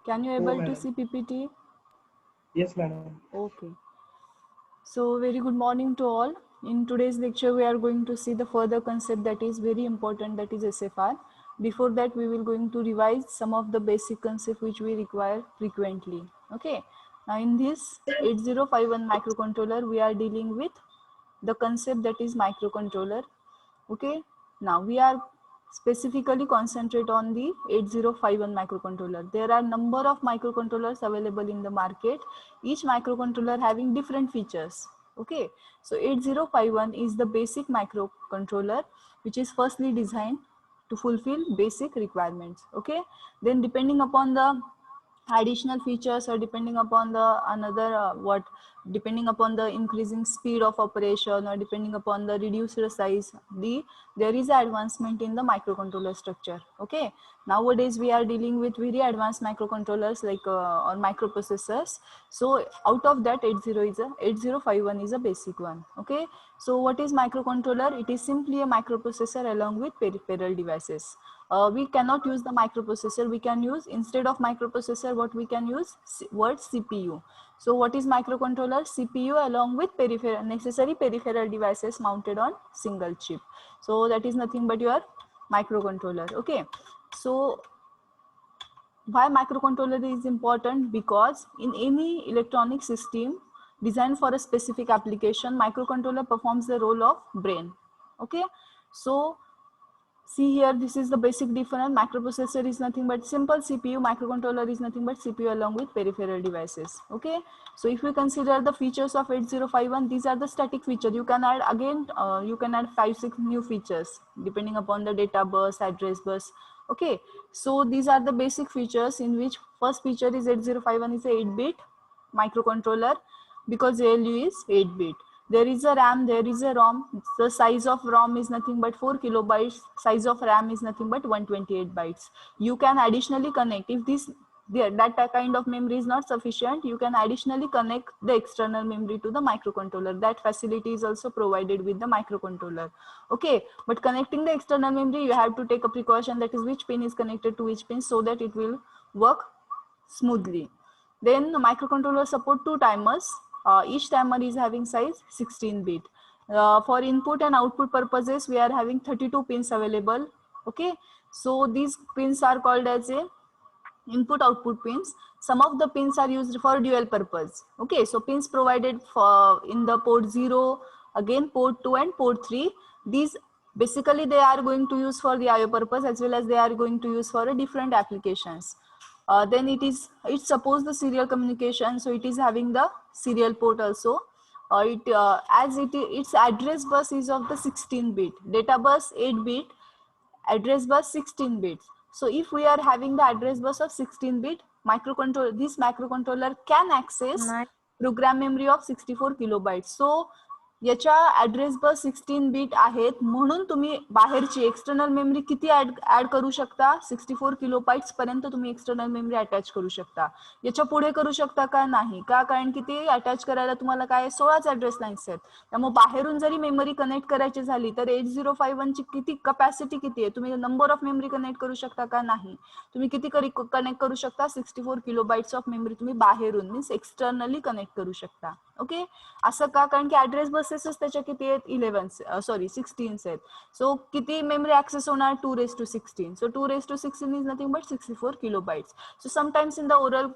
Can you Oh, able to madam. see PPT? Yes, madam. Okay. So very good morning to all. In today's lecture, we are going to see the further concept that is very important, that is SFR. Before that, we will going to revise some of the basic concepts which we require frequently. Okay. Now in this 8051 microcontroller, we are dealing with the concept that is microcontroller. Okay. Now we are specifically concentrate on the 8051 microcontroller. There are number of microcontrollers available in the market, each microcontroller having different features. Okay, so 8051 is the basic microcontroller which is firstly designed to fulfill basic requirements. Okay, then depending upon the additional features or depending upon the another depending upon the increasing speed of operation or depending upon the reduced size, there is advancement in the microcontroller structure. Okay, nowadays we are dealing with very advanced microcontrollers like or microprocessors. So out of that 8051 is a basic one. Okay, so what is microcontroller? It is simply a microprocessor along with peripheral devices. We cannot use the microprocessor. We can use, instead of microprocessor, what we can use word CPU. So what is microcontroller? CPU along with necessary peripheral devices mounted on single chip. So that is nothing but your microcontroller. Okay, so why microcontroller is important? Because in any electronic system designed for a specific application, microcontroller performs the role of brain. Okay, so see here, this is the basic difference. Microprocessor is nothing but simple CPU. Microcontroller is nothing but CPU along with peripheral devices. Okay. So if we consider the features of 8051, these are the static features. You can add again, you can add 5-6 new features depending upon the data bus, address bus. Okay. So these are the basic features, in which first feature is 8051 is a 8-bit microcontroller, because ALU is 8-bit. There is a RAM, there is a ROM. The size of ROM is nothing but 4 kilobytes. Size of RAM is nothing but 128 bytes. You can additionally connect, if that kind of memory is not sufficient, you can additionally connect the external memory to the microcontroller. That facility is also provided with the microcontroller. Okay, but connecting the external memory, you have to take a precaution, that is which pin is connected to which pin, so that it will work smoothly. Then the microcontroller support 2 timers. Each timer is having size 16-bit. For input and output purposes, we are having 32 pins available. Okay, so these pins are called as a input output pins. Some of the pins are used for dual purpose. Okay, so pins provided for in the port 0, again port 2 and port 3. These basically they are going to use for the IO purpose, as well as they are going to use for different applications. Then it supports the serial communication, so it is having the serial port also. Its address bus is of the 16-bit, data bus 8-bit, address bus 16 bits. So if we are having the address bus of 16-bit, this microcontroller can access program memory of 64 kilobytes. So याच्या address बस 16-bit आहेत, म्हणून तुम्ही बाहेरची external memory किती add करू शकता? 64 kilobytes पर्यंत तुम्ही एक्सटर्नल मेमरी अटॅच करू शकता. याच्या पुढे करू शकता का? नाही. का? कारण की ते अटॅच करायला तुम्हाला काय 16च ॲड्रेस लाईन्स आहेत. त्यामुळे बाहेरून जरी मेमरी कनेक्ट करायची झाली तर 8051 ची किती कॅपॅसिटी किती आहे? तुम्ही नंबर ऑफ मेमरी कनेक्ट करू शकता का? नाही. तुम्ही किती कनेक्ट करू शकता? 64 किलोबाइट्स ऑफ मेमरी तुम्ही बाहेरून मीन्स एक्सटर्नली कनेक्ट करू शकता. ओके, असं का? कारण की ॲड्रेस बसेसच त्याच्या किती आहेत? 16 आहेत. सो किती मेमरी ऍक्सेस होणार? 2⁻16. सो 2⁻16 is nothing but 64 kilobytes. So sometimes in the oral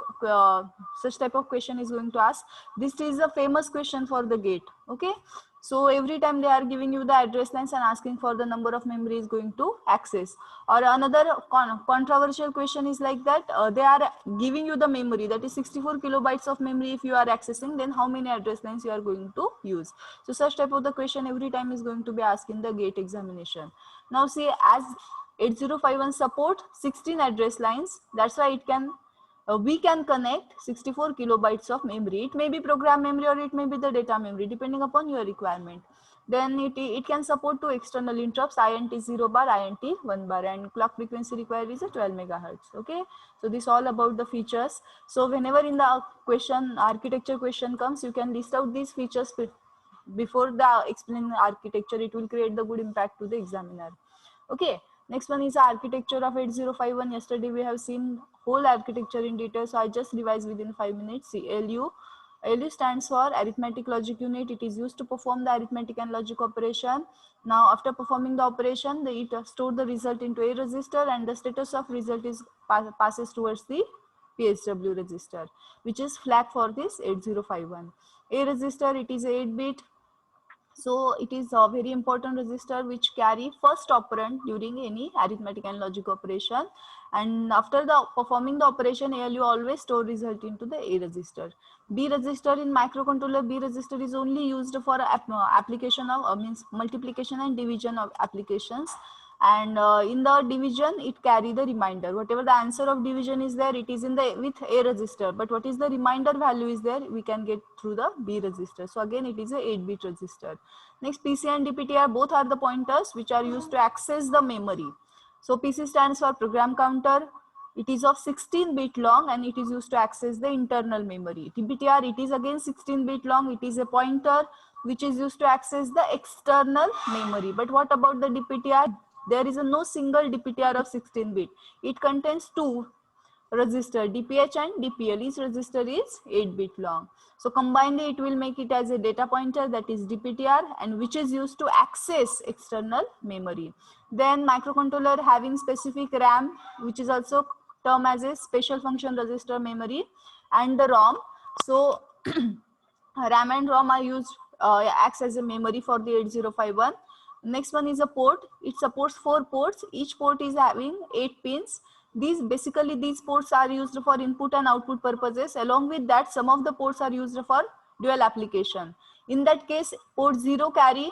such type of question is going to ask. This is a famous question for the GATE. Okay, so every time they are giving you the address lines and asking for the number of memory is going to access. Or another controversial question is like that, they are giving you the memory, that is 64 kilobytes of memory if you are accessing, then how many address lines you are going to use. So such type of the question every time is going to be asked in the GATE examination. Now see, as 8051 support 16 address lines, that's why it can we can connect 64 kilobytes of memory. It may be program memory or it may be the data memory depending upon your requirement. Then it can support 2 external interrupts, INT 0 bar, INT 1 bar, and clock frequency required is a 12 megahertz. Okay, so this all about the features. So whenever in the question, architecture question comes, you can list out these features before the explaining architecture. It will create the good impact to the examiner. Okay, Next one is the architecture of 8051. Yesterday we have seen whole architecture in detail, so I just revise within 5 minutes. See, ALU. ALU stands for arithmetic logic unit. It is used to perform the arithmetic and logic operation. Now after performing the operation, it stores the result into a register, and the status of result is passes towards the PSW register, which is flag for this 8051. A register, it is 8-bit. So it is a very important register which carry first operand during any arithmetic and logic operation. And after the performing the operation, ALU always store result into the A register. B register in microcontroller, B register is only used for application of means multiplication and division of applications. And in the division, it carry the reminder. Whatever the answer of division is there, it is in the with A register. But what is the reminder value is there, we can get through the B register. So again, it is a 8-bit register. Next, PC and DPTR, both are the pointers which are used to access the memory. So PC stands for program counter. It is of 16-bit long and it is used to access the internal memory. DPTR, it is again 16-bit long. It is a pointer which is used to access the external memory. But what about the DPTR? There is no single DPTR of 16-bit. It contains two register, DPH and DPL. Each register is 8-bit long. So combinedly, it will make it as a data pointer, that is DPTR, and which is used to access external memory. Then microcontroller having specific RAM, which is also termed as a special function register memory, and the ROM. So RAM and ROM are used acts as a memory for the 8051. Next one is a port. It supports 4 ports. Each port is having 8 pins. These ports are used for input and output purposes. Along with that, some of the ports are used for dual application. In that case, port 0 carry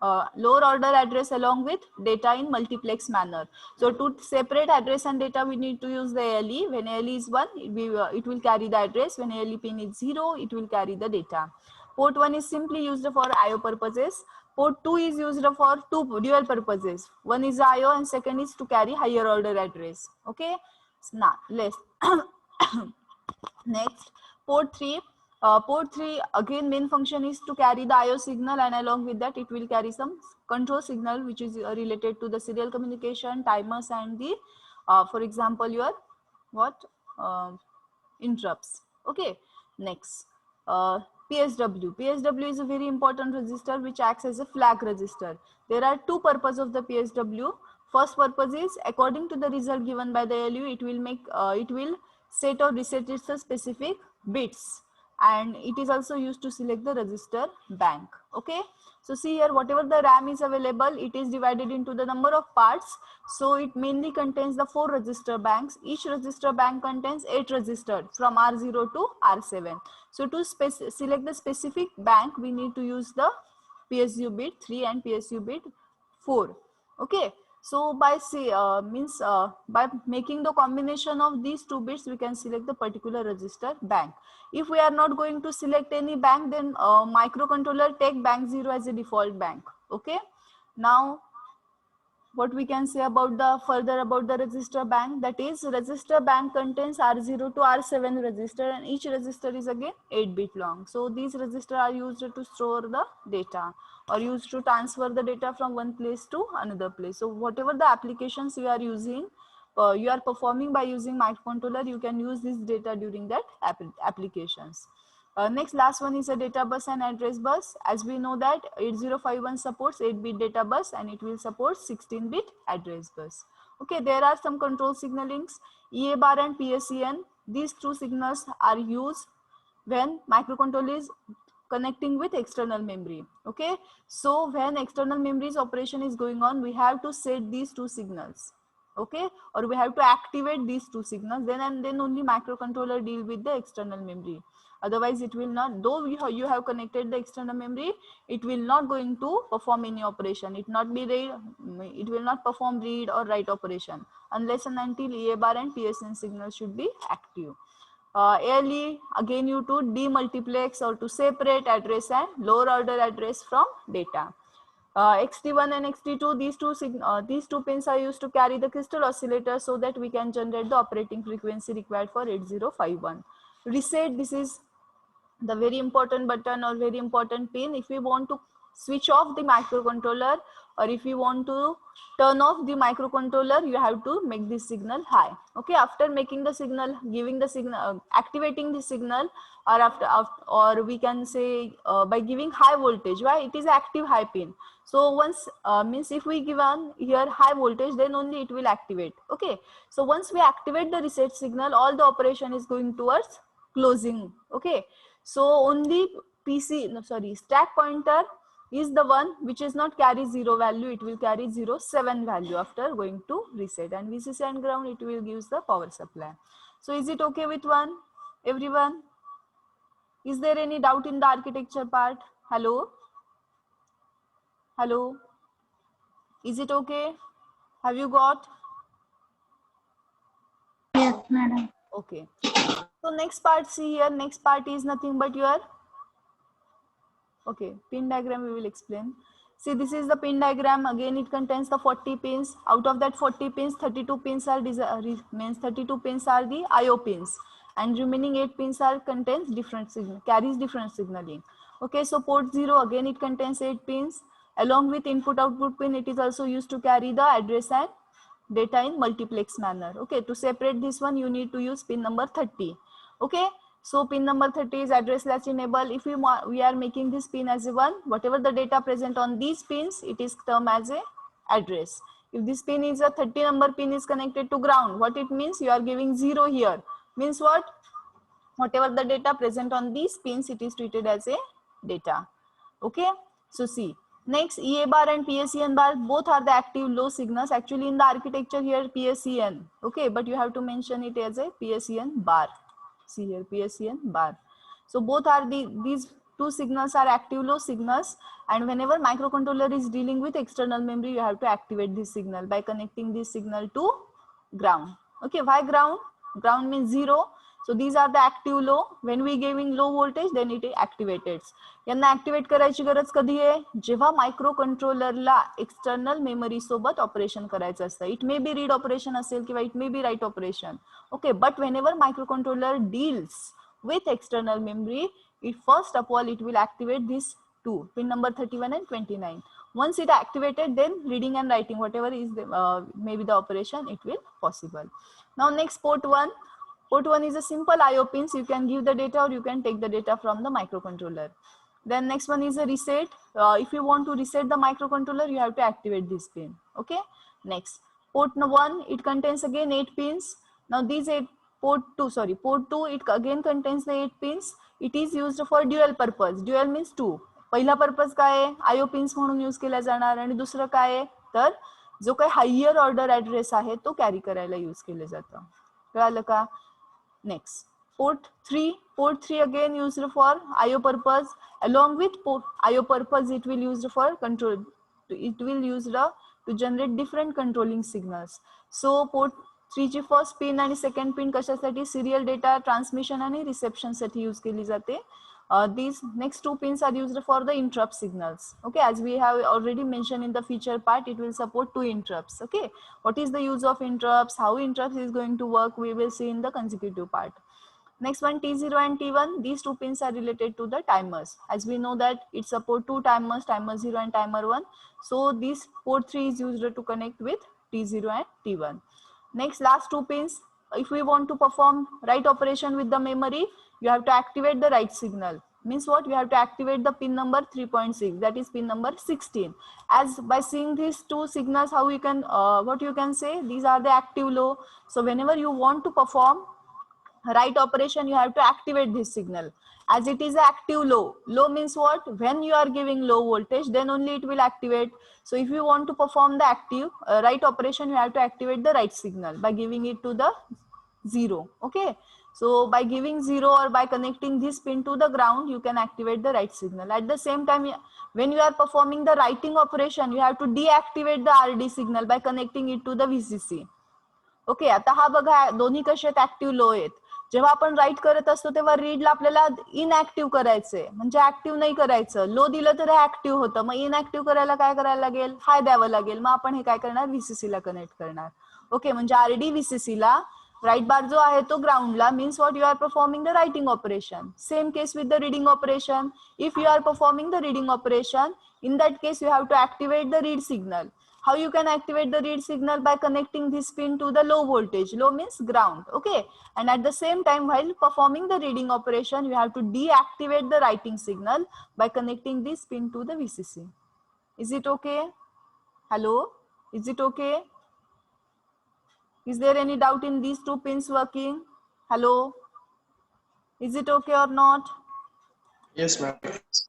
lower order address along with data in multiplex manner. So to separate address and data, we need to use the ALE. When ALE is 1, it will carry the address. When ALE pin is 0, it will carry the data. Port 1 is simply used for IO purposes. Port 2 is used for two dual purposes. One is IO and second is to carry higher order address. Okay. Now let's next, port 3. Port 3 again main function is to carry the IO signal, and along with that it will carry some control signal which is related to the serial communication, timers, and the for example your what interrupts. Okay. Next, PSW. PSW is a very important register which acts as a flag register. There are two purposes of the PSW. First purpose is, according to the result given by the ALU, it will set or reset its specific bits, and it is also used to select the register bank. Okay. So see here, whatever the RAM is available, it is divided into the number of parts. So it mainly contains the 4 register banks. Each register bank contains 8 registers from R0 to R7. So to select the specific bank, we need to use the PSU bit 3 and PSU bit 4. Okay. So by by making the combination of these 2 bits, we can select the particular register bank. If we are not going to select any bank, then microcontroller take bank 0 as a default bank. Okay. Now what we can say about the further about the register bank, that is register bank contains R0 to R7 register, and each register is again 8-bit long. So these registers are used to store the data or used to transfer the data from one place to another place. So whatever the applications you are using, you are performing by using microcontroller, you can use this data during that applications. Next, last one is a data bus and address bus. As we know that 8051 supports 8-bit data bus and it will support 16-bit address bus. Okay, there are some control signalings, EA bar and PSEN. These two signals are used when microcontroller is connecting with external memory. Okay, so when external memory's operation is going on, we have to set these two signals. Okay, or we have to activate these two signals, then and then only microcontroller deal with the external memory. Otherwise it will not, though you have connected the external memory, it will not going to perform any operation. It will not perform read or write operation unless and until EA bar and PSN signal should be active. ALE, again you to demultiplex or to separate address and lower order address from data. XT1 and XT2, these two pins are used to carry the crystal oscillator so that we can generate the operating frequency required for 8051. Reset, this is the very important button or very important pin. If we want to switch off the microcontroller, or if you want to turn off the microcontroller, you have to make the signal high. Okay, after making the signal, giving the signal, activating the signal, or after or we can say by giving high voltage. Why? It is active high pin. So once means if we give on here high voltage, then only it will activate. Okay, so once we activate the reset signal, all the operation is going towards closing. Okay, so only stack pointer is the one which is not carry 0 value, it will carry 0.7 value after going to reset, and VCC and ground it will gives the power supply. So is it okay with everyone? Is there any doubt in the architecture part? Hello? Hello? Is it okay? Have you got? Yes, madam. Okay. So next part, see here, next part is nothing but your, okay, pin diagram we will explain. See, this is the pin diagram. Again, it contains the 40 pins. Out of that 40 pins, 32 pins are means 32 pins are the IO pins, and remaining 8 pins are contains different signal, carries different signaling. Okay, so port 0 again it contains 8 pins. Along with input output pin, it is also used to carry the address and data in multiplex manner. Okay, to separate this one, you need to use pin number 30. Okay, so pin number 30 is address latch enable. If we are making this pin as a 1, whatever the data present on these pins, it is termed as a address. If this pin is a 30 number pin is connected to ground, what it means? You are giving 0 here. Means what? Whatever the data present on these pins, it is treated as a data. Okay, so see. Next, EA bar and PSEN bar, both are the active low signals. Actually, in the architecture here, PSEN. Okay, but you have to mention it as a PSEN bar. See here, PSEN bar. So both are these two signals are active low signals, and whenever microcontroller is dealing with external memory, you have to activate this signal by connecting this signal to ground. Okay, why ground? Ground means 0. So these are the active low. When we giving low voltage, then it activated. यांना activate करायची गरज कधी आहे? जेव्हा micro कंट्रोलरला external memory सोबत operation करायचं असतं. It may be read operation असेल किंवा it may be write operation. Okay, but whenever microcontroller deals with external memory, it first of all it will activate these two pin number 31 and 29. Once it activated, then reading and writing whatever is the, maybe the operation, it will possible. Now next, port 1. Port 1 is a simple IO pins. You can give the data or you can take the data from the microcontroller. Then next one is a reset. If you want to reset the microcontroller, you have to activate this pin. Okay, next, port 1, it contains again 8 pins. Now these 8 port 2, it again contains the 8 pins. It is used for dual purpose. Dual means 2. पहिला purpose काय आहे? आयो pins म्हणून use केला जाणार, आणि दुसरं काय आहे तर जो काही हायर ऑर्डर ऍड्रेस आहे तो कॅरी करायला यूज केलं जातं. कळालं का? Next, port 3 again used for IO purpose. Along with IO purpose, it will used for control. It will used to generate different controlling signals. So port 3 ची first pin आणि second pin कशासाठी? Serial data transmission आणि reception साठी use केली जाते. These next 2 pins are used for the interrupt signals. Okay, as we have already mentioned in the feature part, it will support 2 interrupts. Okay, what is the use of interrupts, how interrupts is going to work, we will see in the consecutive part. Next one, T0 and T1, these 2 pins are related to the timers. As we know that it support 2 timers, timer 0 and timer 1. So this port 3 is used to connect with T0 and T1. Next, last 2 pins, if we want to perform write operation with the memory, you have to activate the write signal. Means what? You have to activate the pin number 3.6, that is pin number 16. As by seeing these 2 signals, how you can, what you can say, these are the active low. So whenever you want to perform write operation, you have to activate this signal. As it is active low. Low means what? When you are giving low voltage, then only it will activate. So if you want to perform the active write operation, you have to activate the write signal by giving it to the 0. Okay, so by giving 0 or by connecting this pin to the ground, you can activate the write signal. At the same time, when you are performing the writing operation, you have to deactivate the RD signal by connecting it to the VCC. Okay, आता हा बघा दोन्ही कसे आहेत? Active low आहेत. जेव्हा आपण right करत असतो तेव्हा रीडला आपल्याला इनऍक्टिव्ह करायचंय, म्हणजे ऍक्टिव्ह नाही करायचं. लो दिलं तर ऍक्टिव्ह होतं, मग इनऍक्टिव्ह करायला काय करायला लागेल? हाय द्यावं लागेल. मग आपण हे काय करणार? व्हीसीसी ला कनेक्ट करणार. ओके, म्हणजे आरडी व्हीसीसी ला राइट बार जो आहे तो ग्राउंडला means what you are performing the writing operation. Same case with the reading operation. If you are performing the reading operation, in that case you have to activate the read signal. How you can activate the read signal? By connecting this pin to the low voltage. Low means ground. Okay. And at the same time, while performing the reading operation, you have to deactivate the writing signal by connecting this pin to the VCC. Is it okay? Hello? Is it okay? Is there any doubt in these two pins working? Hello? Is it okay or not? Yes, ma'am.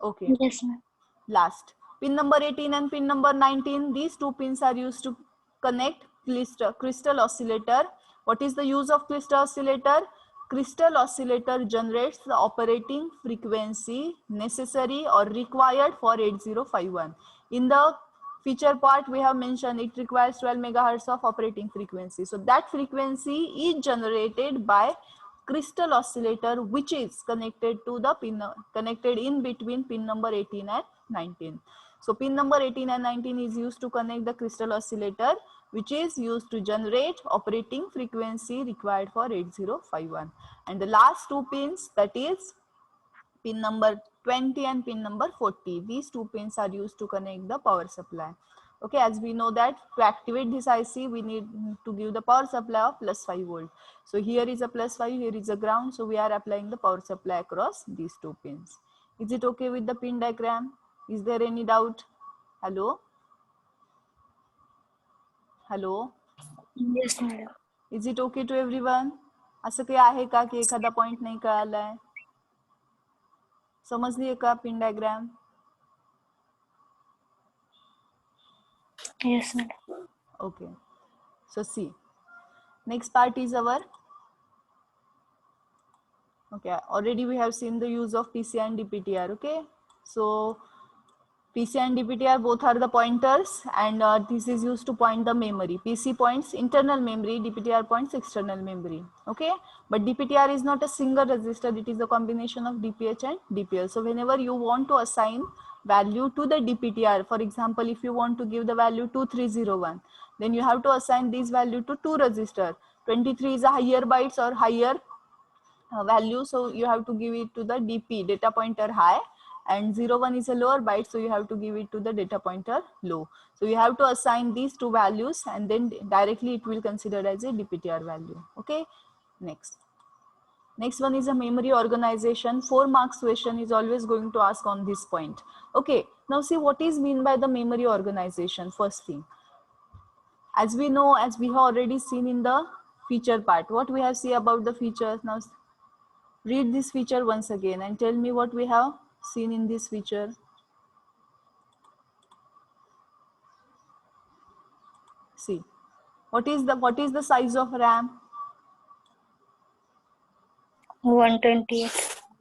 Okay. Yes, ma'am. Last. Pin number 18 and pin number 19. These two pins are used to connect crystal oscillator. What is the use of crystal oscillator? Crystal oscillator generates the operating frequency necessary or required for 8051. In the feature part, we have mentioned it requires 12 megahertz of operating frequency. So that frequency is generated by crystal oscillator, which is connected to the pin, connected in between pin number 18 and 19. So pin number 18 and 19 is used to connect the crystal oscillator, which is used to generate operating frequency required for 8051. And the last two pins, that is pin number 20 and pin number 40. These two pins are used to connect the power supply. Okay, as we know that to activate this IC, we need to give the power supply of plus 5 volt. So here is a plus 5, here is a ground. So we are applying the power supply across these two pins. Is it okay with the pin diagram? Is there any doubt? Hello? Hello? Yes, madam. Is it okay to everyone? असं काही आहे का की एखादा point नाही कळालाय? समजलीये का pin diagram? Yes, madam. Okay. So see, next part is our, okay, already we have seen the use of PC and DPTR. Okay, so PC and DPTR both are the pointers, and this is used to point the memory. PC points internal memory, DPTR points external memory. Okay, but DPTR is not a single register, it is a combination of DPH and DPL. So whenever you want to assign value to the DPTR, for example, if you want to give the value 2301, then you have to assign this value to two register. 23 is a higher bytes or higher value, so you have to give it to the DP, data pointer high, and 01 is a lower byte, so you have to give it to the data pointer low. So you have to assign these two values, and then directly it will consider as a DPTR value. Okay, next one is a memory organization. 4 marks question is always going to ask on this point. Okay, now see what is mean by the memory organization. First thing, as we know, as we have already seen in the feature part, what we have seen about the features. Now read this feature once again and tell me what we have seen in this feature. See, what is the size of RAM? 128.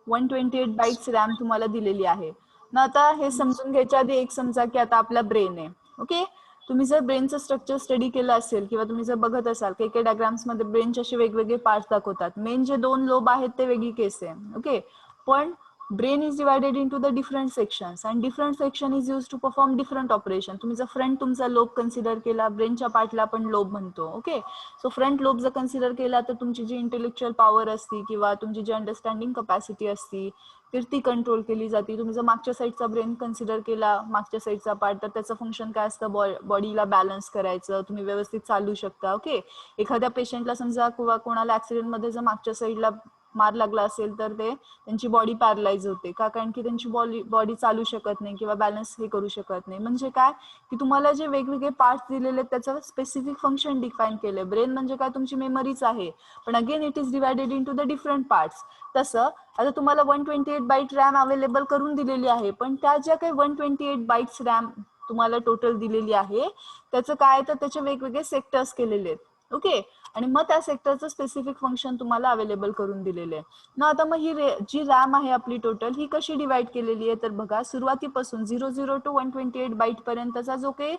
128 bytes RAM तुम्हाला दिलेली आहे ना. आता हे समजून घ्यायच्या आधी एक समजा की आता आपला ब्रेन आहे. ओके, तुम्ही जर ब्रेनचं स्ट्रक्चर स्टडी केलं असेल किंवा तुम्ही जर बघत असाल काही काही डायग्राम्स मध्ये ब्रेनचे असे वेगवेगळे पार्ट्स दाखवतात. मेन जे 2 लोब आहेत ते वेगळी केस आहे. ओके, पण brain is divided into the different sections and different section is used to perform different operation. तुम्ही जर फ्रंट तुमचा लोब कन्सिडर केला, ब्रेनच्या पार्टला आपण लोब म्हणतो. ओके, सो फ्रंट लोब जर कन्सिडर केला तर तुमची जी इंटेलेक्च्युअल पॉवर असती किंवा तुमची जी अंडरस्टँडिंग कपॅसिटी असती तर ती कंट्रोल केली जाते. तुम्ही जर मागच्या साईडचा ब्रेन कन्सिडर केला, मागच्या साईडचा पार्ट, तर त्याचं फंक्शन काय असतं, बॉडीला बॅलन्स करायचं, तुम्ही व्यवस्थित चालू शकता. ओके, एखाद्या पेशंटला समजा किंवा कोणाला ऍक्सिडेंट मध्ये जर मागच्या साईडला मार लागला असेल तर ते त्यांची बॉडी पॅरलाइज होते का, कारण की त्यांची बॉडी चालू शकत नाही किंवा बॅलन्स हे करू शकत नाही. म्हणजे काय की तुम्हाला जे वेगवेगळे पार्ट्स दिलेले त्याचं स्पेसिफिक फंक्शन डिफाईन केलंय. ब्रेन म्हणजे काय, तुमची मेमरीच आहे, पण again it is divided into the different parts. तसं आता तुम्हाला 128 बाईट रॅम अवेलेबल करून दिलेली आहे, पण त्या ज्या काही 128 बाईट्स रॅम तुम्हाला टोटल दिलेली आहे त्याचं काय, तर त्याचे वेगवेगळे सेक्टर्स केलेले आहेत. ओके, आणि मग त्या सेक्टरचं स्पेसिफिक फंक्शन तुम्हाला अवेलेबल करून दिलेले आहे ना. आता मग ही जी रॅम आहे आपली टोटल ही कशी डिवाइड केलेली आहे तर बघा, सुरुवातीपासून 00 to 128 बाईट पर्यंतचा जो काही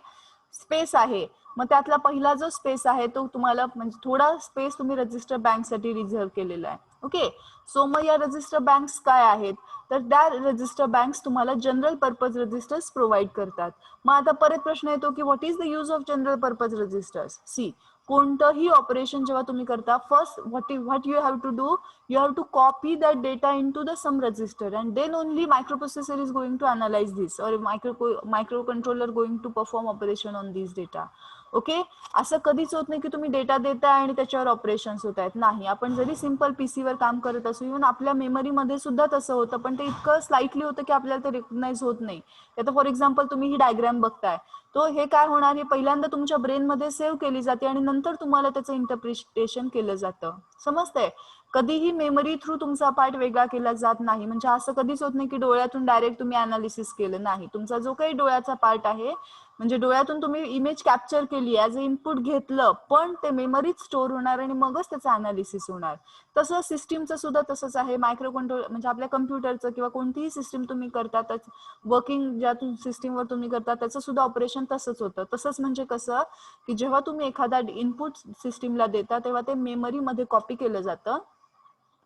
स्पेस आहे, मग त्यातला पहिला जो स्पेस आहे तो तुम्हाला म्हणजे थोडा स्पेस तुम्ही रजिस्टर बँकसाठी रिझर्व्ह केलेला आहे. ओके, सो मग या रजिस्टर बँक्स काय आहेत तर त्या रजिस्टर बँक्स तुम्हाला जनरल पर्पज रजिस्टर्स प्रोव्हाइड करतात. मग आता परत प्रश्न येतो की what is the use of general purpose registers. See, कोणतंही ऑपरेशन जेव्हा तुम्ही करता, first what you have to do, you have to copy that data into the some register, and then only microprocessor is going to analyze this, or microcontroller going to perform operation on these data. Okay, असं कधीच होत नाही की तुम्ही data देताय आणि त्याच्यावर operations होत आहेत. नाही, आपण जरी सिंपल पीसीवर काम करत असू, इव्हन आपल्या मेमरीमध्ये सुद्धा तसं होतं, पण ते इतकं स्लाइटली होतं की आपल्याला ते रिकग्नाइज होत नाही. आता फॉर एक्झाम्पल तुम्ही ही डायग्राम बघताय, तो हे काय होणार, हे पहिल्यांदा तुमच्या ब्रेनमध्ये सेव्ह केली जाते आणि नंतर तुम्हाला त्याचं इंटरप्रिटेशन केलं जातं. समजतंय? कधीही मेमरी थ्रू तुमचा पार्ट वेगळा केला जात नाही. म्हणजे असं कधीच होत नाही की डोळ्यातून डायरेक्ट तुम्ही अनालिसिस केलं. नाही, तुमचा जो काही डोळ्याचा पार्ट आहे, म्हणजे डोळ्यातून तुम्ही इमेज कॅप्चर केली, ऍज अ इनपुट घेतलं, पण ते मेमरीत स्टोअर होणार आणि मगच त्याचं अनालिसिस होणार. तसं सिस्टीमचं सुद्धा तसंच आहे. मायक्रो कंट्रोल म्हणजे आपल्या कम्प्युटरचं किंवा कोणतीही सिस्टीम तुम्ही करता, वर्किंग ज्या सिस्टीमवर तुम्ही करता त्याचं सुद्धा ऑपरेशन तसंच होतं. तसंच म्हणजे कसं की जेव्हा तुम्ही एखादा इनपुट सिस्टीमला देता, तेव्हा ते मेमरीमध्ये कॉपी केलं जातं.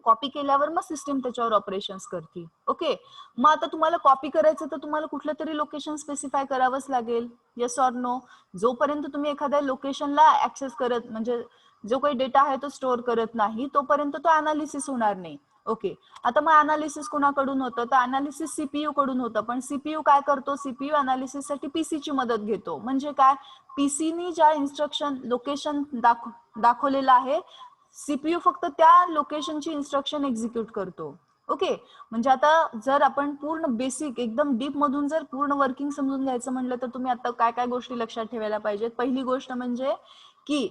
कॉपी केल्यावर मग सिस्टीम त्याच्यावर ऑपरेशन्स करते. ओके, मग आता तुम्हाला कॉपी करायचं तर तुम्हाला कुठलं तरी लोकेशन स्पेसिफाय करावंच लागेल. Yes or no? जोपर्यंत तुम्ही एखाद्या लोकेशनला ऍक्सेस करत, म्हणजे जो काही डेटा आहे तो स्टोअर करत नाही, तोपर्यंत तो अनालिसिस होणार नाही. ओके, आता मग अनालिसिस कोणाकडून होतं, तर अनालिसिस सीपीयू कडून होतं. पण सीपीयू काय करतो, सीपीयू अनालिसिस साठी पीसीची मदत घेतो. म्हणजे काय, पीसीनी ज्या इन्स्ट्रक्शन लोकेशन दाखवलेलं आहे, सीपीयू फक्त त्या लोकेशनची इन्स्ट्रक्शन एक्झिक्यूट करतो. ओके, म्हणजे आता जर आपण पूर्ण बेसिक एकदम डीप मधून जर पूर्ण वर्किंग समजून घ्यायचं म्हणलं, तर तुम्ही आता काय काय गोष्टी लक्षात ठेवायला पाहिजेत. पहिली गोष्ट म्हणजे की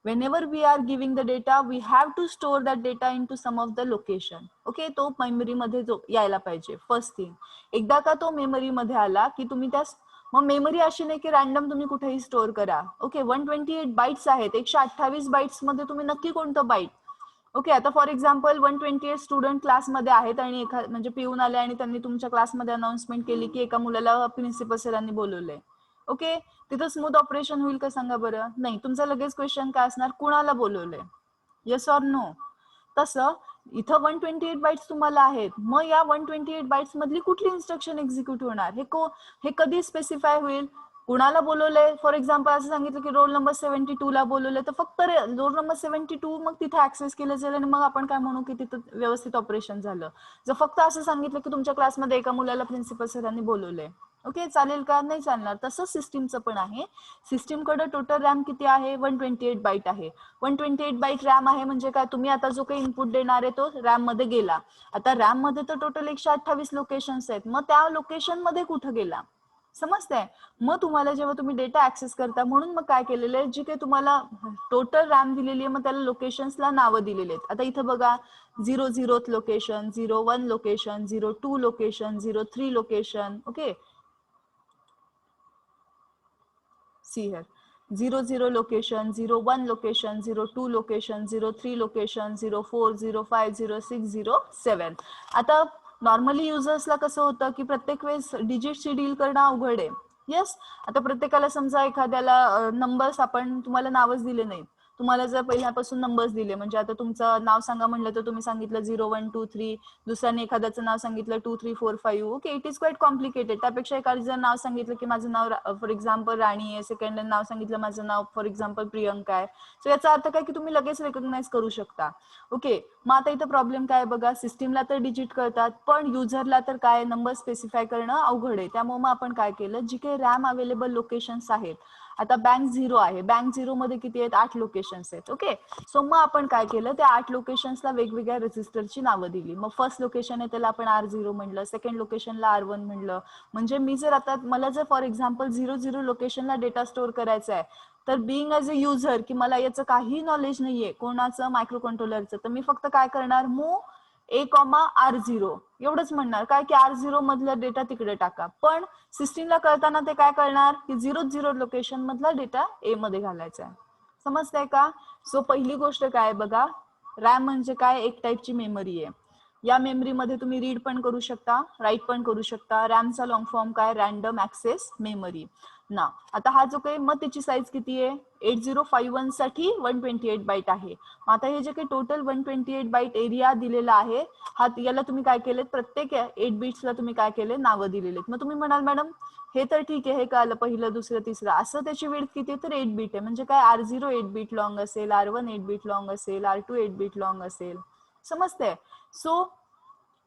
whenever we are giving the data, we have to store that data into some of the location. Okay, तो मेमरी मध्ये जो यायला पाहिजे. फर्स्ट थिंग, एकदा का तो मेमरी मध्ये आला की तुम्ही त्या, मग मेमरी अशी नाही की रॅन्डम तुम्ही कुठेही स्टोअर करा. ओके, 128 बाईट्स आहेत, 128 बाईट्स मध्ये तुम्ही नक्की कोणतं बाईट. ओके, आता फॉर एक्झाम्पल 128 स्टुडंट क्लासमध्ये आहेत आणि म्हणजे पिऊन आले आणि त्यांनी तुमच्या क्लासमध्ये अनाउन्समेंट केली की एका मुलाला प्रिन्सिपल सरांनी बोलवलंय. ओके, तिथं स्मूथ ऑपरेशन होईल का सांगा बरं? नाही. तुमचा लगेच क्वेश्चन काय असणार, कुणाला बोलवलंय? Yes or no? तसं इथं 128 बाईट्स तुम्हाला आहेत, मग या 128 बाईट्स मधली कुठली इन्स्ट्रक्शन एक्झिक्यूट होणार, हे कधी स्पेसिफाय होईल? कुणाला बोलवलंय, फॉर एक्झाम्पल असं सांगितलं की रोल नंबर 72 ला बोलवलंय, तर फक्त रोल नंबर 72 मग तिथे ऍक्सेस केलं जाईल आणि मग आपण काय म्हणू की तिथं व्यवस्थित ऑपरेशन झालं. जर फक्त असं सांगितलं की तुमच्या क्लासमध्ये एका मुलाला प्रिन्सिपल सरांनी बोलवलंय, ओके, चालेल का? नाही चालणार. तसंच सिस्टीमचं पण आहे. सिस्टीमकडे टोटल रॅम किती आहे? 128 बाईट आहे. 128 बाईट रॅम आहे म्हणजे काय, तुम्ही आता जो काही इनपुट देणार आहे तो रॅम मध्ये गेला. आता रॅम मध्ये तर टोटल 128 लोकेशन्स आहेत, मग त्या लोकेशन मध्ये कुठं गेला, समजतंय? मग तुम्हाला जेव्हा तुम्ही डेटा ऍक्सेस करता, म्हणून मग काय केलेलं आहे, जी काही तुम्हाला टोटल रॅम दिलेली आहे, मग त्याला लोकेशन्सला नावं दिलेली आहेत. आता इथं बघा, 00 location, 01 location, 02 location, 03 location. Okay, see here, 00 location, 01 location, 02 location, 03 location, 04, 05, 06, 07. आता नॉर्मली युजर्सला कसं होतं की प्रत्येक वेळेस डिजिटशी डील करणं अवघड आहे. येस, आता प्रत्येकाला समजा एखाद्याला नंबर्स, आपण तुम्हाला नावच दिले नाहीत, तुम्हाला जर पहिल्यापासून नंबर्स दिले, म्हणजे आता तुमचं नाव सांगा म्हणलं तर तुम्ही सांगितलं 0123, दुसऱ्याने एखाद्याचं नाव सांगितलं 2345. Okay, it is quite complicated. त्यापेक्षा एखादं जर नाव सांगितलं की माझं नाव फॉर एक्झाम्पल राणी आहे, सेकंड नाव सांगितलं माझं नाव फॉर एक्झाम्पल प्रियंका आहे, सो याचा अर्थ काय की तुम्ही लगेच रेकग्नाइज करू शकता. ओके, मग आता इथं प्रॉब्लेम काय बघा, सिस्टीमला तर डिजिट कळतात, पण युजरला तर काय नंबर स्पेसिफाय करणं अवघड आहे. त्यामुळे मग आपण काय केलं, जी काही रॅम अवेलेबल लोकेशन्स आहेत, आता बँक 0 आहे, बँक 0 मध्ये किती आहेत? 8 लोकेशन्स आहेत. ओके, सो मग आपण काय केलं, त्या 8 लोकेशन्सला वेगवेगळ्या रजिस्टरची नावं दिली. मग फर्स्ट लोकेशन आहे त्याला आपण R0 म्हणलं, सेकंड लोकेशनला R1 म्हणलं. म्हणजे मी जर आता, मला जर फॉर एक्झाम्पल 00 लोकेशनला डेटा स्टोअर करायचा आहे, तर बिईंग ॲज अ युजर की मला याचं काही नॉलेज नाहीये कोणाचं, मायक्रो कंट्रोलरचं, तर मी फक्त काय करणार, मूव A,R0 एवढंच म्हणणार, काय की R0 मधला डेटा तिकडे टाका. पण सिस्टीमला कळताना ते काय करणार की 00 लोकेशन मधला डेटा ए मध्ये घालायचा आहे. समजतंय का? सो पहिली गोष्ट काय बघा, रॅम म्हणजे काय, एक टाईपची मेमरी आहे. या मेमरीमध्ये तुम्ही रीड पण करू शकता, राईट पण करू शकता. रॅमचा लॉंग फॉर्म काय, रॅन्डम ऍक्सेस मेमरी ना. आता हा जो काही, मग त्याची साईज किती आहे? 8051 साठी 128 बाईट आहे. आता हे जे काही टोटल 128 बाईट एरिया दिलेला आहे, हा याला तुम्ही काय केले, प्रत्येक 8 बिट्सला तुम्ही काय केले, नावं दिलेले. मग तुम्ही म्हणाल मॅडम हे तर ठीक आहे, हे कळलं, पहिलं दुसरं तिसरं, असं त्याची विड्थ किती आहे, तर 8 बीट आहे. म्हणजे काय, R0 8 बीट लॉंग असेल, R1 8 बीट लॉंग असेल, R2 8 बीट लॉंग असेल. समजते? सो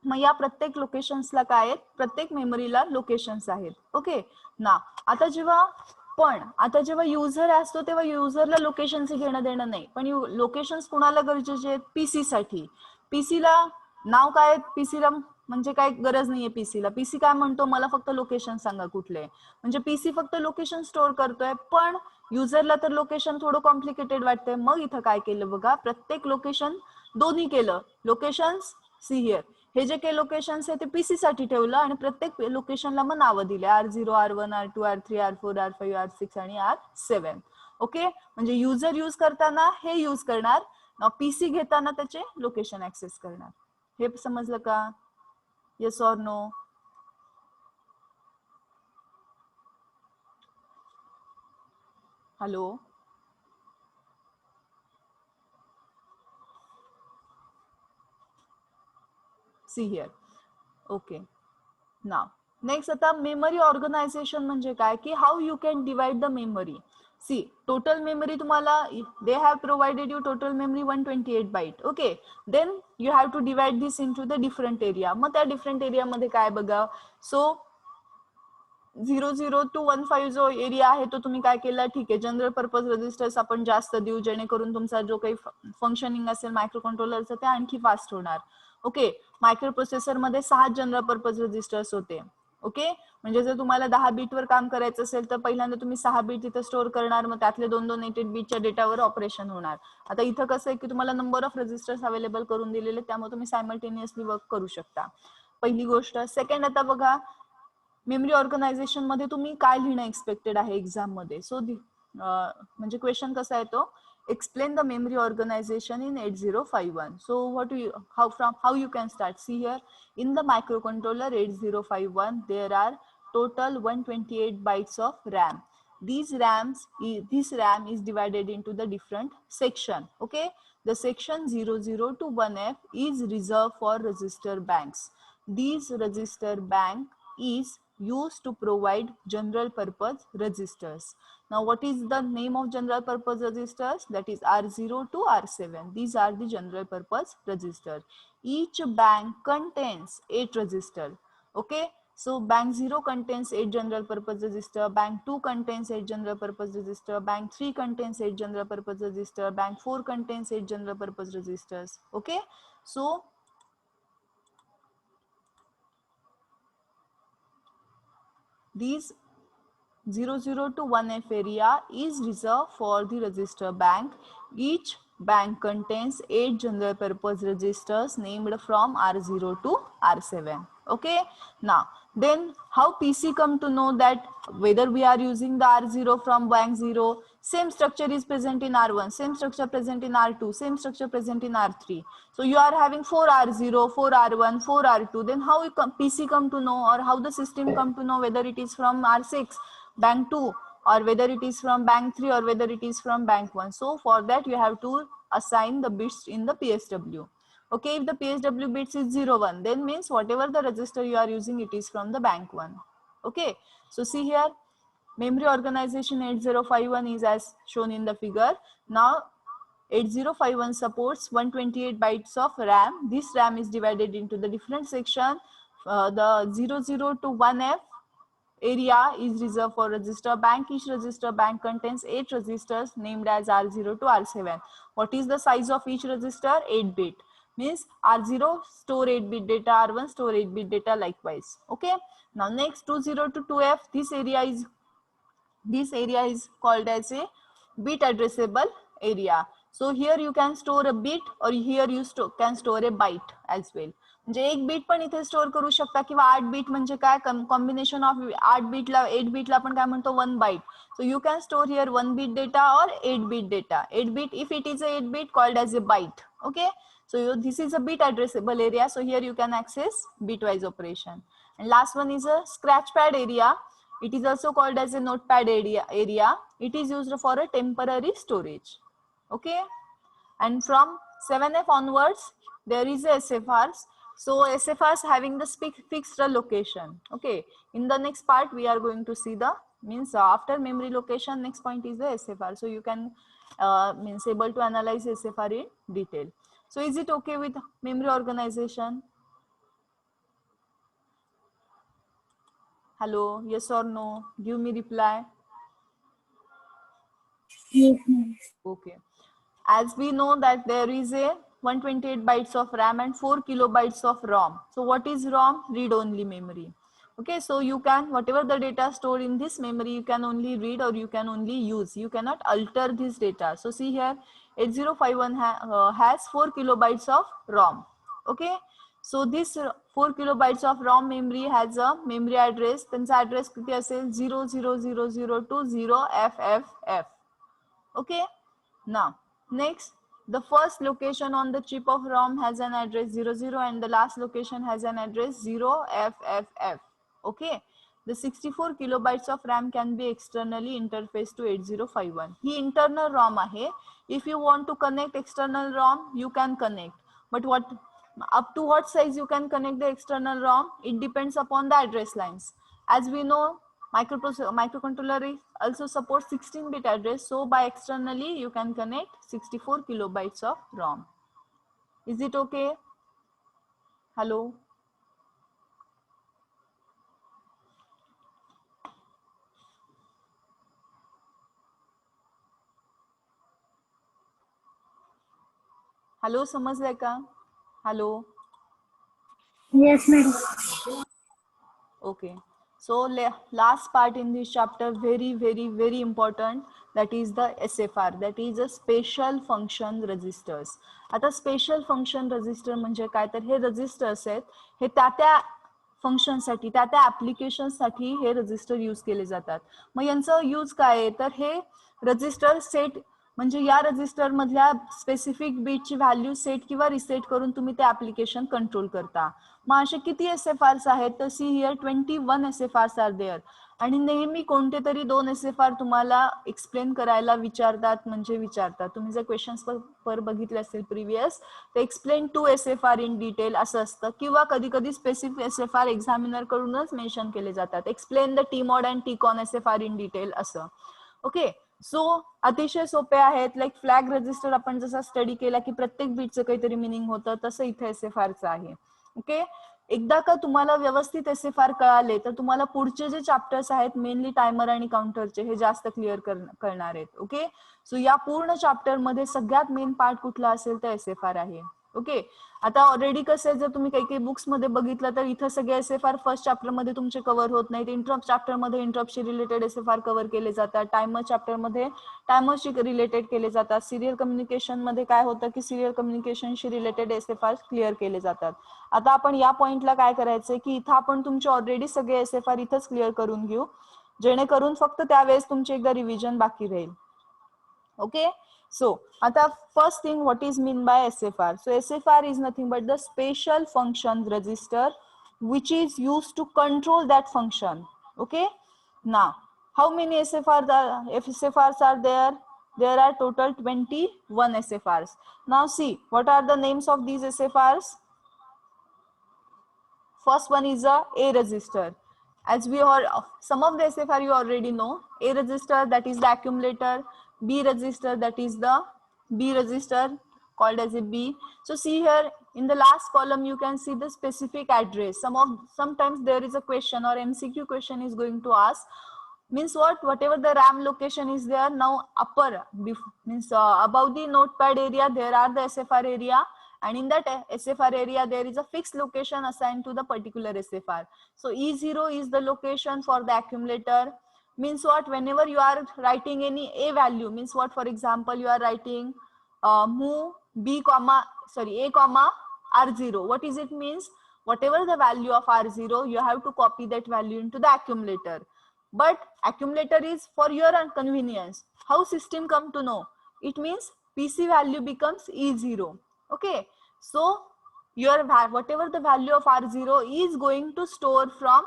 मग या प्रत्येक लोकेशन्सला काय आहेत, प्रत्येक मेमरीला लोकेशन्स आहेत. ओके ना. आता जेव्हा युजर असतो तेव्हा युजरला लोकेशनचे घेणं देणं नाही, पण लोकेशन्स कुणाला गरजेचे आहेत, पीसी साठी. पीसीला नाव काय, पीसीला म्हणजे काय गरज नाहीये. पीसी काय म्हणतो, मला फक्त लोकेशन सांगा कुठले. म्हणजे पीसी फक्त लोकेशन स्टोअर करतोय, पण युजरला तर लोकेशन थोडं कॉम्प्लिकेटेड वाटतंय. मग इथं काय केलं बघा, प्रत्येक लोकेशन दोन्ही केलं. लोकेशन्स सी हिअर, हे जे काही लोकेशन्स आहे ते पीसी साठी ठेवलं आणि प्रत्येक लोकेशनला मग नावं दिले, R0, R1, R2, R3, R4, R5, R6 आणि R7. ओके, म्हणजे युजर यूज करताना हे यूज करणार, पीसी घेताना त्याचे लोकेशन ऍक्सेस करणार. हे समजलं का? Yes or no? Hello, see here. Okay, now next. आता मेमरी ऑर्गनायझेशन म्हणजे काय, की how you can divide the memory. See, total memory तुम्हाला, they have provided you total memory 128 byte. Okay, then you have to divide this into the different area. मग त्या different एरियामध्ये काय बघा, सो 00 to 15 जो एरिया आहे तो तुम्ही काय केला, ठीक आहे, जनरल पर्पज रजिस्टर्स आपण जास्त देऊ, जेणेकरून तुमचा जो काही फंक्शनिंग असेल मायक्रो कंट्रोलरचं ते आणखी फास्ट होणार. ओके, मायक्रो प्रोसेसर मध्ये 6 जनरल पर्पज रजिस्टर्स होते. ओके, म्हणजे जर तुम्हाला 10 बीटवर काम करायचं असेल तर पहिल्यांदा तुम्ही 6 बीट तिथे स्टोअर करणार, मग त्यातले 2 8 बीटच्या डेटावर ऑपरेशन होणार. आता इथं कसं आहे की तुम्हाला नंबर ऑफ रजिस्टर्स अवेलेबल करून दिलेले, त्यामुळे तुम्ही सायमल्टेनियसली वर्क करू शकता. पहिली गोष्ट. सेकंड, आता बघा मेमरी ऑर्गनायझेशन मध्ये तुम्ही काय लिहिणं एक्सपेक्टेड आहे एक्झाम मध्ये. सो म्हणजे क्वेश्चन कसा आहे तो, explain the memory organization in 8051. So what do you, how you can start, see here, in the microcontroller 8051 there are total 128 bytes of RAM. This RAM is divided into the different section. Okay, the section 00 to 1F is reserved for register banks. These register bank is used to provide general purpose registers. Now what is the name of general purpose registers? That is R0 to R7. These are the general purpose registers. Each bank contains 8 registers. Okay, so bank 0 contains 8 general purpose register, bank 2 contains 8 general purpose register, bank 3 contains 8 general purpose register, bank 4 contains 8 general purpose registers. Okay, so these 00 to 1F area is reserved for the register bank. Each bank contains 8 general purpose registers named from R0 to R7. Okay, now then how PC come to know that whether we are using the R0 from bank 0, same structure is present in R1, same structure present in R2, same structure present in R3. So you are having 4 R0, 4 R1, 4 R2. Then how PC come to know, or how the system come to know whether it is from R6, bank 2, or whether it is from bank 3, or whether it is from bank 1. So for that you have to assign the bits in the PSW. Okay, if the PSW bits is 0, 1, then means whatever the register you are using, it is from the bank 1. Okay, so see here, memory organization 8051 is as shown in the figure. Now 8051 supports 128 bytes of RAM. This RAM is divided into the different section. The 00 to 1F area is reserved for register bank. Each register bank contains 8 registers named as R0 to R7. What is the size of each register? 8 bit. Means R0 store 8 bit data, R1 store 8 bit data likewise. Okay, now next 20 to 2F, this area is called as a bit addressable area. So here you can store a bit, or here you can store a byte as well. म्हणजे 1 beat पण इथे store करू शकता, किंवा 8 beat म्हणजे काय, combination of 8 बीटला 8 बीटला आपण काय म्हणतो 1 byte. So you can store here 1 bit data or 8 bit data. 8 bit, if it is a 8 bit, called as a byte. Okay, so this is a bit addressable area, so here you can access bitwise operation. And last one is a scratch pad area. It is also called as a notepad area. It is used for a temporary storage. Okay. And from 7F onwards, there is a SFRs. So SFRs having the fixed location. Okay. In the next part, we are going to see the means after memory location. Next point is the SFR. So you can means able to analyze SFR in detail. So is it okay with memory organization? Hello, yes or no? Give me reply. Yes, madam. Okay. As we know that there is a 128 bytes of RAM and 4 kilobytes of ROM. So what is ROM? Read-only memory. Okay, so you can, whatever the data stored in this memory, you can only read or you can only use. You cannot alter this data. So see here, 8051 has 4 kilobytes of ROM. Okay, so this 4 kilobytes of ROM memory has a memory address. त्यांचा address किती असेल 00000 to 0FFF. Okay, now next, the first location on the chip of ROM has an address 00 and the last location has an address 0FFF. Okay, the 64 kilobytes of RAM can be externally interfaced to 8051. He internal ROM ahe. If you want to connect external ROM, you can connect. But what up to what size you can connect the external ROM? It depends upon the address lines. As we know, microcontroller also supports 16-bit address. So by externally, you can connect 64 kilobytes of ROM. Is it okay? Hello? Hello, समजलंय का? Hello? Yes, madam. Okay. So last part in this chapter, very important, that is the SFR, that is a special function registers. आता special function register म्हणजे काय, तर हे registers आहेत, हे त्या function साठी, त्या application साठी हे रजिस्टर यूज केले जातात. मग यांचं यूज काय आहे, तर हे रजिस्टर सेट म्हणजे या रजिस्टर मधल्या स्पेसिफिक बीटची व्हॅल्यू सेट किंवा रिसेट करून तुम्ही ते ऍप्लिकेशन कंट्रोल करता. मग असे किती SFRs आहेत, तर see here 21 SFRs are there. आणि नेहमी कोणते तरी 2 SFR तुम्हाला एक्सप्लेन करायला विचारतात, म्हणजे विचारतात. तुम्ही जर क्वेश्चन्स पर बघितले असेल प्रिव्हियस, तर एक्सप्लेन 2 SFR इन डिटेल असं असतं, किंवा कधी कधी स्पेसिफिक SFR एक्झामिनर कडूनच मेन्शन केले जातात. Explain the TMOD and TCON SFR in detail असं. ओके, सो अतिशय सोपे आहेत. लाईक फ्लॅग रजिस्टर आपण जसा स्टडी केला की प्रत्येक बीटचं काहीतरी मिनिंग होतं, तसं इथे SFRचं आहे. ओके, एकदा का तुम्हाला व्यवस्थित SFR कळाले, तर तुम्हाला पुढचे जे चॅप्टर्स आहेत मेनली टायमर आणि काउंटरचे, हे जास्त क्लिअर करणार आहेत. ओके, सो या पूर्ण चॅप्टर मध्ये सगळ्यात मेन पार्ट कुठला असेल तर SFR आहे. ओके, आता ऑलरेडी कसं आहे, जर तुम्ही काही काही बुक्स मध्ये बघितलं तर इथं सगळे SFR फर्स्ट चॅप्टर मध्ये तुमचे कव्हर होत नाहीत. इंटरप्ट चॅप्टर मध्ये इंटरप्टशी रिलेटेड SFR कव्हर केले जातात. टायमर चॅप्टर मध्ये टायमरशी रिलेटेड केले जातात. सिरियल कम्युनिकेशन मध्ये काय होतं की सिरियल कम्युनिकेशनशी रिलेटेड SFR क्लिअर केले जातात. आता आपण या पॉइंटला काय करायचंय की इथं आपण तुमचे ऑलरेडी सगळे SFR इथंच क्लिअर करून घेऊ, जेणेकरून फक्त त्यावेळेस तुमचे एकदा रिव्हिजन बाकी राहील. ओके, so आता first thing, what is mean by SFR? So SFR is nothing but the special function register which is used to control that function. Okay, now how many SFRs are there? There are total 21 SFRs. Now see, what are the names of these SFRs? First one is a register. As we are, some of the SFR you already know. A register, that is the accumulator. B register, that is the B register called as a B. So see here in the last column you can see the specific address. Sometimes there is a question or MCQ question is going to ask, means what, whatever the RAM location is there, now upper means above the notepad area there are the SFR area, and in that SFR area there is a fixed location assigned to the particular SFR. So E0 is the location for the accumulator. Means what, whenever you are writing any A value, means what, for example you are writing move A comma R0. What is it means? Whatever the value of R0, you have to copy that value into the accumulator. But accumulator is for your convenience. How system come to know? It means PC value becomes E0. Okay, so your whatever the value of R0 is going to store from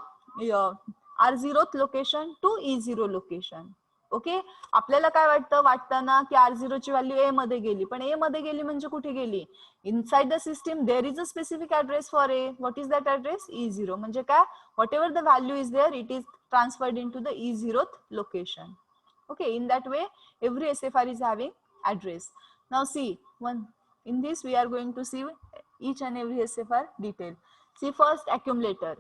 R0th location to E0 location. Okay, आपल्याला काय वाटतं ना की R0 ची value A मध्ये गेली, पण ए मध्ये गेली म्हणजे कुठे गेली? Inside the system there is a specific address for a. What is that address? E0. म्हणजे काय? Whatever the value is there, it is transferred in to the E0th location. Okay, in that way every SFR is having address. Now see, in this we are going to see each and every SFR detail. See, first accumulator.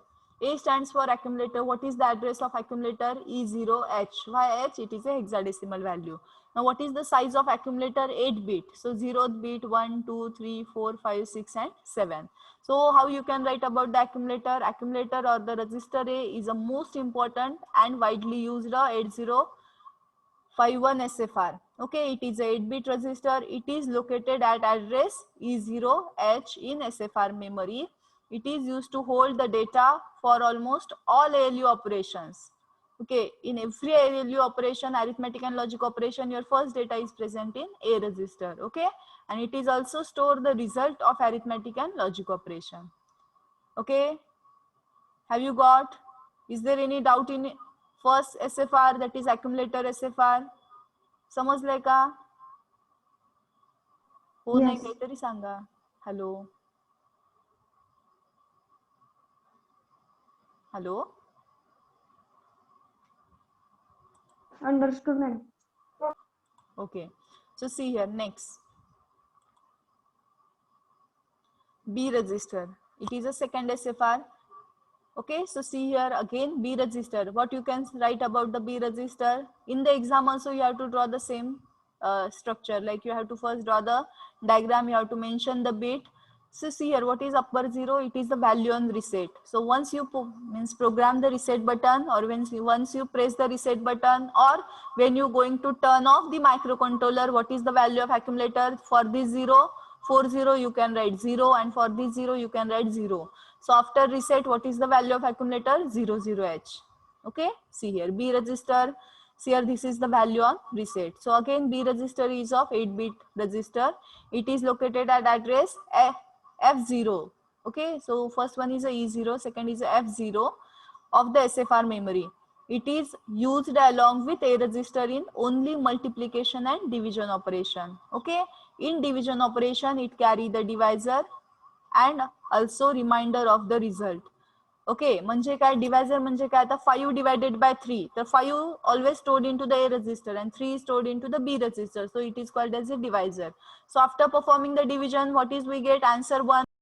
A stands for accumulator. What is the address of accumulator? E0H. Why H? It is a hexadecimal value. Now what is the size of accumulator? 8 bit. So 0th bit 1, 2, 3, 4, 5, 6 and 7. So how you can write about the accumulator? Accumulator or the register A is a most important and widely used 8051 SFR. Okay, it is a 8-bit register. It is located at address E0H in SFR memory. It is used to hold the data for almost all ALU operations. Okay, in every ALU operation, arithmetic and logic operation, your first data is present in A register. Okay, and it is also store the result of arithmetic and logic operation. Okay, have you got? Is there any doubt in first SFR, that is accumulator SFR? समजलंय का? हो नाही Yes. काहीतरी सांगा. Hello hello. Understood, madam. Okay, so see here next, B register. It is a second SFR. Okay, so see here again, B register. What you can write about the B register? In the exam also you have to draw the same structure. Like you have to first draw the diagram, you have to mention the bit. So see here, what is upper 0? It is the value on reset. So once you program the reset button, or once you press the reset button, or when you going to turn off the microcontroller, what is the value of accumulator? For this 0, 40 you can write 0, and for this 0 you can write 0. So after reset, what is the value of accumulator? 00H. Okay, see here B register. See here, this is the value on reset. So again, B register is of 8-bit register. It is located at address F0. Okay, so first one is a E0, second is a F0 of the SFR memory. It is used along with A register in only multiplication and division operation. Okay, in division operation it carry the divisor and also reminder of the result. Okay, म्हणजे काय? Divisor म्हणजे काय? आता 5 divided by 3, तर 5 always stored into the A register and 3 is stored into the B register, so it is called as a divisor. So after performing the division, what is we get? Answer 1.